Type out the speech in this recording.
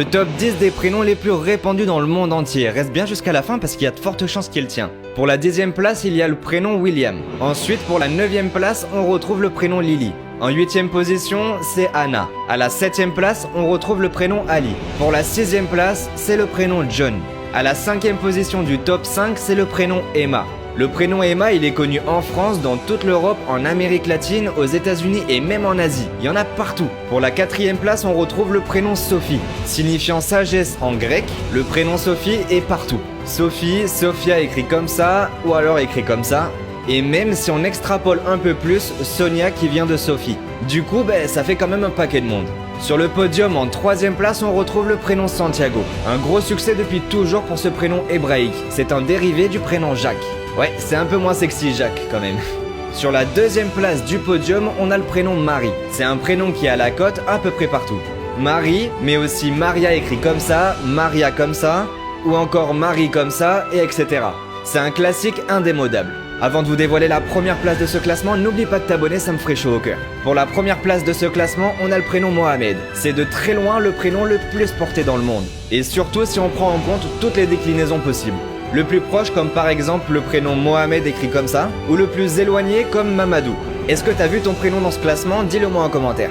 Le top 10 des prénoms les plus répandus dans le monde entier. Reste bien jusqu'à la fin parce qu'il y a de fortes chances qu'il tient. Pour la 10e place, il y a le prénom William. Ensuite, pour la 9e place, on retrouve le prénom Lily. En 8e position, c'est Anna. À la 7e place, on retrouve le prénom Ali. Pour la 6e place, c'est le prénom John. À la 5e position du top 5, c'est le prénom Emma. Le prénom Emma, il est connu en France, dans toute l'Europe, en Amérique latine, aux États-Unis et même en Asie. Il y en a partout. Pour la 4e place, on retrouve le prénom Sophie. Signifiant sagesse en grec, le prénom Sophie est partout. Sophie, Sophia écrit comme ça, ou alors écrit comme ça. Et même si on extrapole un peu plus, Sonia qui vient de Sophie. Du coup, ça fait quand même un paquet de monde. Sur le podium, en 3e place, on retrouve le prénom Santiago. Un gros succès depuis toujours pour ce prénom hébraïque. C'est un dérivé du prénom Jacques. Ouais, c'est un peu moins sexy Jacques quand même. Sur la 2e place du podium, on a le prénom Marie. C'est un prénom qui a la cote à peu près partout. Marie, mais aussi Maria écrit comme ça, Maria comme ça, ou encore Marie comme ça, et etc. C'est un classique indémodable. Avant de vous dévoiler la première place de ce classement, n'oublie pas de t'abonner, ça me ferait chaud au cœur. Pour la première place de ce classement, on a le prénom Mohamed. C'est de très loin le prénom le plus porté dans le monde. Et surtout si on prend en compte toutes les déclinaisons possibles. Le plus proche comme par exemple le prénom Mohamed écrit comme ça, ou le plus éloigné comme Mamadou. Est-ce que t'as vu ton prénom dans ce classement? Dis-le moi en commentaire.